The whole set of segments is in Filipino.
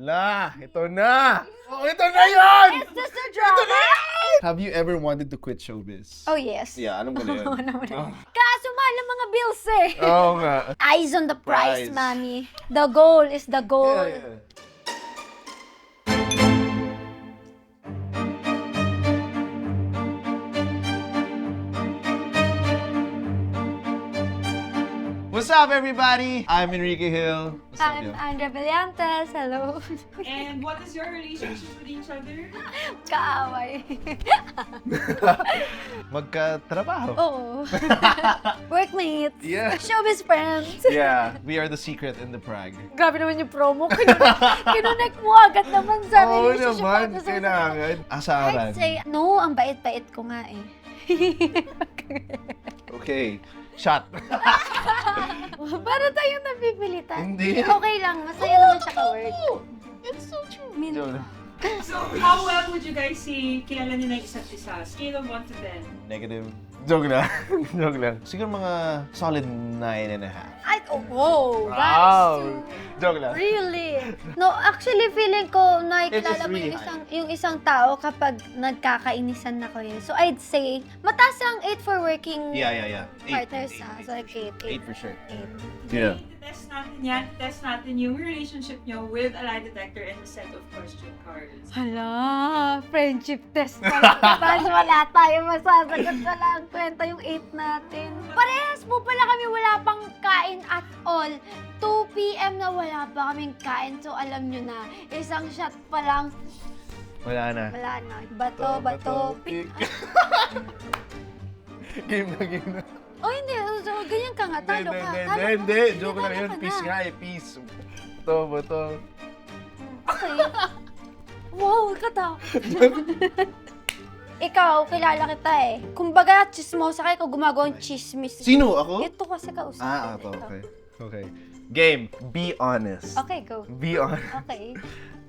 ito na! Oh, ito na yun! Is this a drama? Have you ever wanted to quit showbiz? Oh, yes. Yeah, alam ko na yun. Kaso mahal ang mga bills eh. Oo nga. Eyes on the prize, Prize. mami. The goal is the goal. Yeah. What's up, everybody? I'm Enrique Hill. What's up, I'm yo? Andrea Villantes. Hello. And what is your relationship with each other? Kaaway. Magkatrabaho. Oo. Workmates. Yeah. Showbiz friends. Yeah, we are the secret in the Prague. Grabe naman yung promo. Kinunek mo agad naman sa Oo relationship. naman, episode. kailangan. Asaran. I'd say, no, ang bait-bait ko nga eh. Okay, shot. Para tayong napipilitan. Hindi. Okay lang, masaya naman siya ka-work. It's so true. Min- So, how well would you guys say kilala nila isa't isa? Scale of 1 to 10. Negative. Joke lang. Joke lang. Siguro mga solid 9.5. Ay, oh, whoa, that is Wow. too... Joke lang. Really? No, actually feeling ko nakikilala It's mo really yung isang tao kapag nagkakainisan na kayo. So I'd say, mataas ang 8 for working Yeah. partners. So like 8. 8 for sure. 8. Yeah. Test natin yan. Test natin yung relationship nyo with a lie detector and a set of question cards. Hala, friendship test pala. Tapos wala tayo masasagot, wala ang kwenta yung 8 natin. Parehas po pala kami wala pang kain at all. 2 p.m. na wala pa kaming kain. So alam nyo na, isang shot pa lang, Wala na. wala na. Bato, pick. Game na. Oh, hindi. So, ganyan ka nga. Talo ka. Hindi. Joke lang yun. Peace nga eh. Peace. Bato. Okay. Wow, ikaw. Ikaw, kilala kita eh. Kumbaga, chismosa ka, ikaw gumagawa ng chismis. Sino? Ako? Ito kasi kausap. Ito. Okay. Game. Be honest. Okay, go. Be honest. Okay.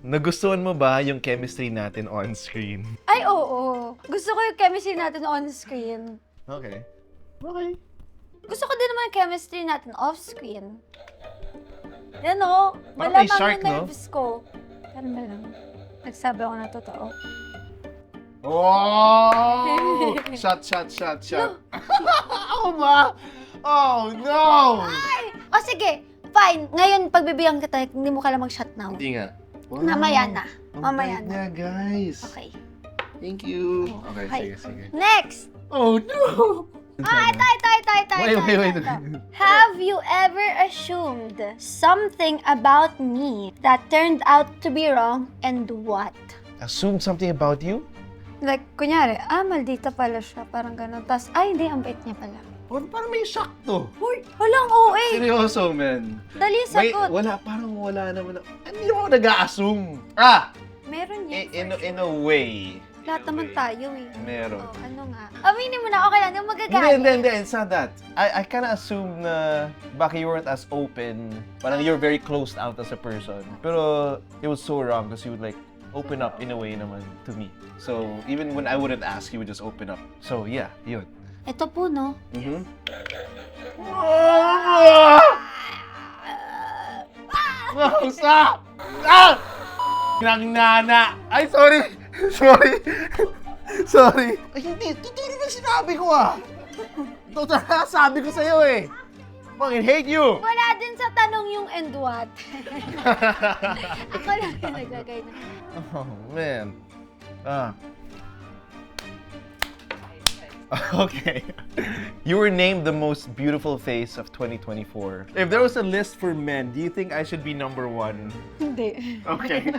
Nagustuhan mo ba yung chemistry natin on screen? Ay, oo. Gusto ko yung chemistry natin on screen. Okay. Gusto ko din naman yung chemistry natin off screen. Yan o. Parang kay Malamang Shark, yung no? nerves ko. Pero malang. Nagsabi ako na totoo. Oh! Shot. Ako ba? Oh, no! Ay! O sige, fine. Ngayon, pagbibigyan kita, hindi mo kailangan mag-shot now. Hindi nga. Wow. Mamaya na. Ang Mamaya bait na. niya, guys. Okay. Thank you. Oh, Okay, hi. sige. Next! Oh, no! Ay, Wait. Have you ever assumed something about me that turned out to be wrong, and what? Assumed something about you? Like, kunyari, maldita pala siya, parang gano'n. Tapos, hindi, ang bait niya pala. Parang may shock to. Uy, walang OA. Seryoso, man. Dali sagot. Parang wala naman. Hindi ako nag-a-assume. Meron yan. In a way. Lahat naman tayo eh. Meron. Oh, ano nga? Aminin mo na, okay lang, yung magagalit. Hindi. It's not that. I kind of assume na baka you weren't as open. Parang you're very closed out as a person. Pero it was so wrong because you would like open up in a way naman to me. So even when I wouldn't ask, you would just open up. So yeah, yun. Ito po, no? Mm-hmm. Wow, stop! Nang nana! Ay, sorry! Sorry! Ay, hindi. Totoo naman sinabi ko Totoo na sabi ko sa'yo eh. Fucking hate you! Wala din sa tanong yung and what. Ako lang yung nagagay na. Oh, man. Okay. You were named the most beautiful face of 2024. If there was a list for men, do you think I should be number 1? Hindi. Okay.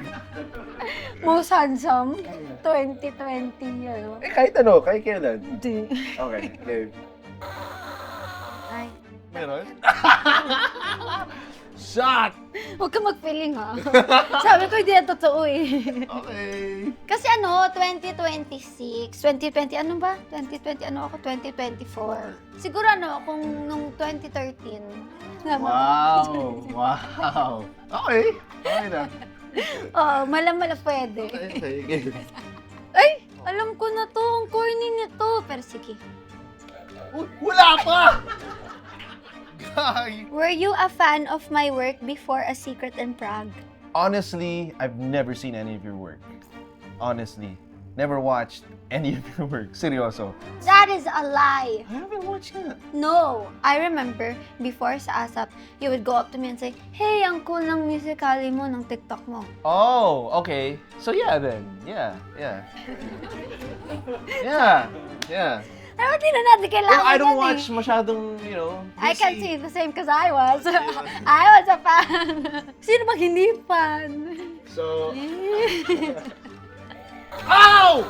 Most handsome, 2020, ano? Kahit kailan. Hindi. Okay, game. Ay, Meron? Shot! huwag ka mag-feeling ha. Sabi ko hindi yan totoo eh. Okay. Kasi 2026, 2020, ano ba? 2020, ako? 2024. Siguro kung nung 2013. Wow. Okay na. Oo, mala pwede. Okay, game. Ay, alam ko na to, ang corny nito. Pero sige. Wala pa! Guy! Were you a fan of my work before A Secret in Prague? Honestly, I've never seen any of your work. Honestly. Never watched any of your work. Seryoso. That is a lie. I haven't watched that. No, I remember before sa ASAP, you would go up to me and say, "Hey, ang cool ng Musical.ly mo, ng TikTok mo." Oh, okay. So yeah then. Yeah. Yeah. Pero di na natin kailangan Well, I don't yan watch masyadong, I can busy. see the same because I was. I was a fan. Sino bang hindi fan? So, ow!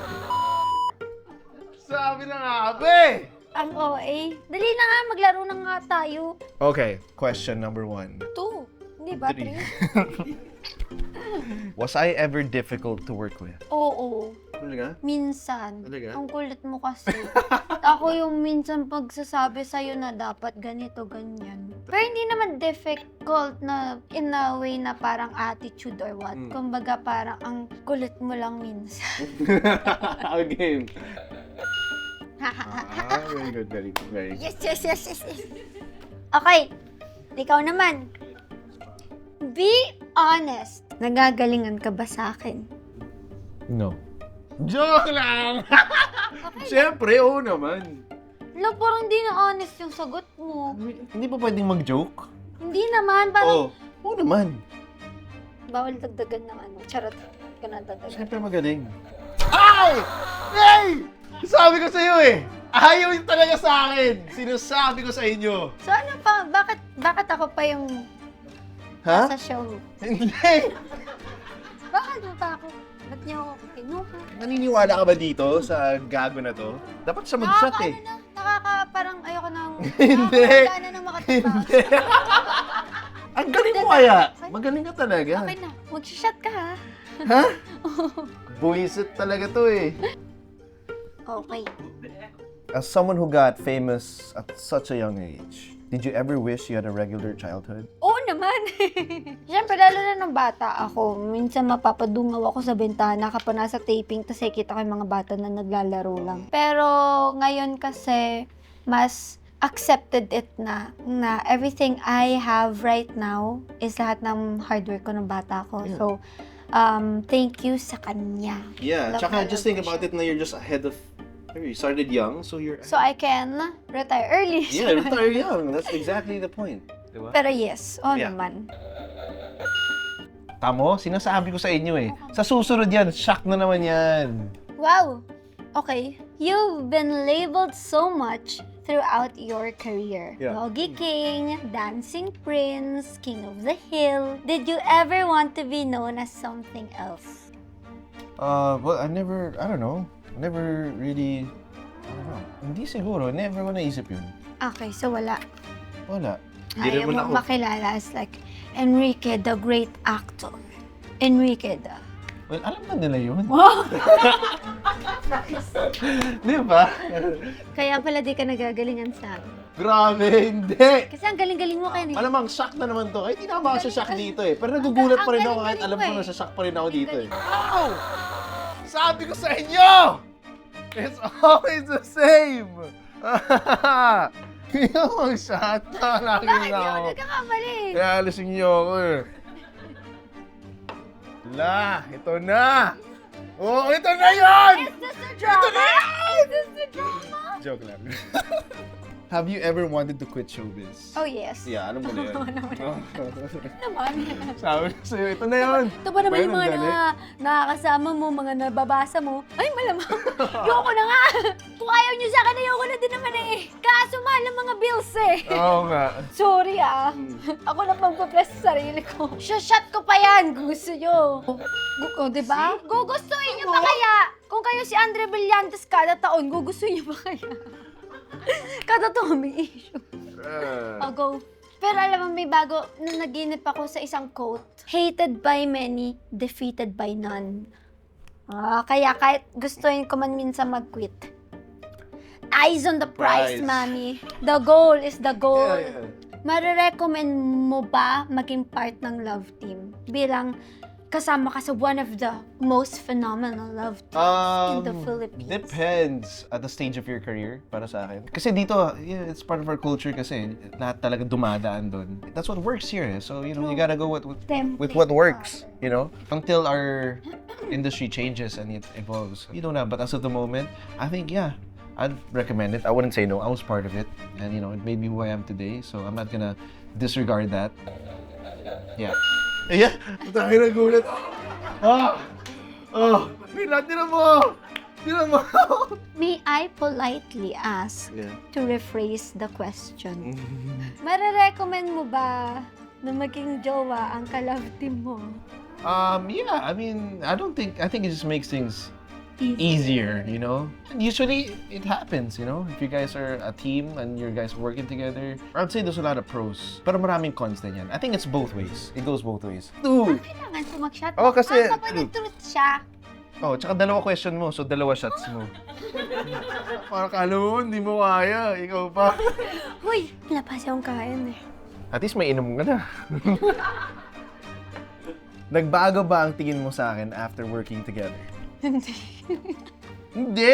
Sabi na nga, be! Ang OA. Dali na nga, maglaro na nga tayo. Okay, question number 1. 2. Hindi ba? 3? Was I ever difficult to work with? Oo. Talaga? Minsan. Talaga? Ang kulit mo kasi. Ako yung minsan pagsasabi sa'yo na dapat ganito, ganyan. Pero hindi naman difficult na in a way na parang attitude or what. Kumbaga parang ang kulit mo lang minsan. Game. Very good, very good, very good. Yes. Okay. Ikaw naman. Be honest. Nagagalingan ka ba sa akin? No. Joke lang! Siyempre, oo naman. Lo, parang hindi na honest yung sagot mo. Hindi pa pwedeng mag-joke? Hindi naman, parang Oo naman. bawal dagdagan ng ano. Charot. Ka na dagdagan. Siyempre magaling. Ay! Hey! Sabi ko sa'yo eh! Ayaw yun talaga sa akin! Sinasabi ko sa inyo! So ano pa? Bakit ako pa yung Ha? sa show? Hindi! Bakit mo pa ako? Ba't niyo ako kinuha? Naniniwala ka ba dito sa gago na to? Dapat siya mag-shot eh. Parang ayoko nang... Hindi. Nakakagana nang makatapas. Hindi! Ang galing mo kaya! Magaling ka talaga. Okay na. Mag-shot ka ha? Ha? Buwisit talaga to eh. Okay. As someone who got famous at such a young age, did you ever wish you had a regular childhood? Oo naman. Siyempre, lalo na nung bata ako, minsan mapapadungaw ako sa bintana kapag nasa taping, tapos kita ko yung mga bata na naglalaro lang. Pero ngayon kasi, mas accepted it na everything I have right now is lahat ng hard work ko ng bata ko. Yeah. So, thank you sa kanya. Yeah, Love tsaka na just love think ko about siya. it na you're just ahead of... You started young, so you're... So, I can retire early. Yeah, retire young. That's exactly the point. Diba? Pero yes, Yeah. naman. Tamo, sinasabi ko sa inyo eh. Sa susunod yan, shock na naman yan. Wow! Okay. You've been labeled so much throughout your career. Yeah. Doggy King, Dancing Prince, King of the Hill. Did you ever want to be known as something else? Well, I don't know. Never really, I don't know. Hindi siguro, never ko naisip yun. Okay, so wala. Wala. Ayaw mo makilala as like Enrique, the great actor. Enrique, the... Well, alam na nila yun. Wow! Di ba? Kaya pala di ka nagagalingan sa akin. Grabe, hindi! Kasi ang galing-galing mo kayo. Malamang shock na naman to. Ay, hindi na ako shock dito eh. Pero nagugulat pa rin ako kahit alam ko galing-galing mo na shock pa rin ako dito eh. galing. Ow! Sabi ko sa inyo! It's always the same! Hindi ako mag-shot. Lagi Bakit na di ako ako. nagkakamali? Kaya alisin niyo ako eh. Ito na! Oh, ito na yun! Is this the drama? Ito na yan! Is this the drama? Joke lang. Have you ever wanted to quit showbiz? Oh, yes. Yeah, alam mo na yun. Oo naman. Naman. Sabi ko sa'yo, ito na yun. Ito ba naman yung Pero mga ang dali. nakakasama mo, mga nababasa mo? Ay, malamang. Yoko na nga. Kung ayaw nyo sa akin, ayoko na din naman eh. Kaso mahal ng mga bills eh. Oo nga. Sorry ah. Ako na pagpapress sa sarili ko. Shot ko pa yan. Gusto nyo. Diba? Gugustuhin nyo pa kaya? Kung kayo si Andre Brillantes kada taon, gugustuhin nyo pa kaya? Kada taon may issue. I'll go. Pero alam mo, may bago, na naginip ako sa isang quote. Hated by many, defeated by none. Kaya kahit gustuhin ko man minsan mag-quit. Eyes on the prize, Prize. mami. The goal is the goal. Yeah. Marirecommend mo ba maging part ng love team? Bilang kasama ka sa one of the most phenomenal love teams in the Philippines? Depends at the stage of your career para sa akin. Kasi dito, yeah, it's part of our culture kasi lahat talaga dumadaan doon. That's what works here. Eh. So, you know, you gotta go with what works, you know? Until our industry changes and it evolves. You don't know, but as of the moment, I think, yeah, I'd recommend it. I wouldn't say no. I was part of it. And, you know, it made me who I am today. So, I'm not gonna disregard that. Yeah. Yeah. Tayo na gulat. Tinan mo! May I politely ask Yeah. to rephrase the question? Mare-recommend mo ba na maging jowa ang ka-love team mo? Yeah, I mean, I think it just makes things easier, you know? And usually, it happens, you know? If you guys are a team and you guys working together, I'd say there's a lot of pros. Pero maraming cons din yan. I think it's both ways. It goes both ways. Dude! Kailangan sumag-shot. Oo, kasi- Kapag nag-truth siya. Oh, tsaka dalawa question mo, so dalawa shots mo. Parang kala mo, hindi mo kaya. Ikaw pa. Huy, lapas akong kain eh. At least may inom ka na. Nagbago ba ang tingin mo sa akin after working together? Hindi!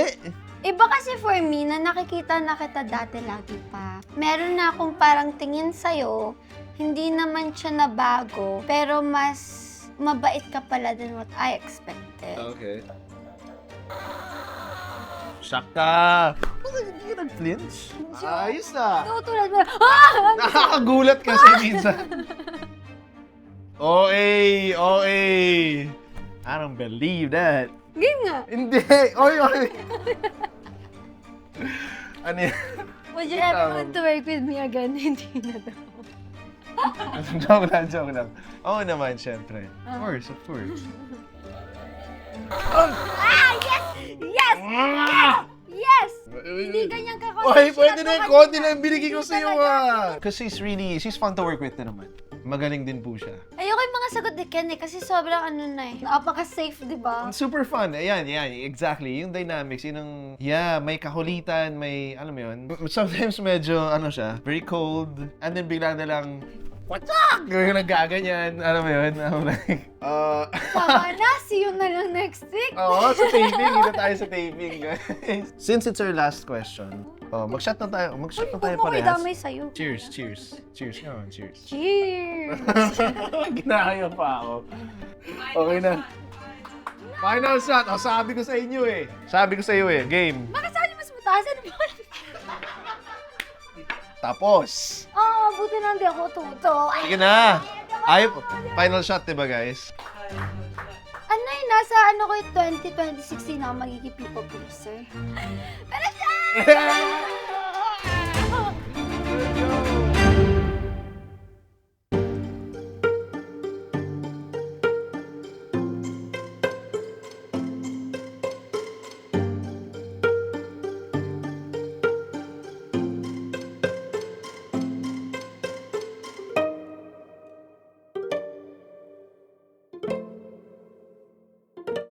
Iba kasi for me, na nakikita na kita dati lagi pa. Meron na akong parang tingin sa'yo, hindi naman siya nabago, pero mas mabait ka pala than what I expected. Okay. Shock ka! Hindi ka nag-flinch? Ayos na! Tutulad mo na, Nakakagulat kasi minsan. OA! I don't believe that. Game nga. Hindi! Oy! Ano yan? Would you ever want to work with me again? Hindi na daw. Joke lang. Oo naman, syempre. Of course. Yes! Yes! Yes! Hindi ganyan ka Oy, pwede na yung konti na yung binigay ko sa'yo Kasi she's fun to work with na naman. Magaling din po siya. Ayoko yung mga sagot ni Ken eh, kasi sobrang ano na eh. Napaka-safe, di ba? Super fun. Ayan, exactly. Yung dynamics, yun ang, may kakulitan, may, alam mo yun. Sometimes medyo, siya, very cold. And then bigla na lang, what's up? Yung naggaganyan, alam mo yun. I'm like, Tama na, see you na lang next week. Oo, sa taping. Dito tayo sa taping, guys. Since it's our last question, mag-shot na tayo. Mag-shot na tayo Huwag mo ko'y parehas. damay sa'yo. Cheers. Come on, cheers. Cheers! Ginaya pa ako. Okay na. Final shot. Sabi ko sa inyo eh. Game. Bakit saan mas mataas? Ano ba? Tapos. Buti na hindi ako tuto. Sige na. Final shot, diba guys? Ano yun, nasa ko 2016 ako magiging people pleaser. Pero siya!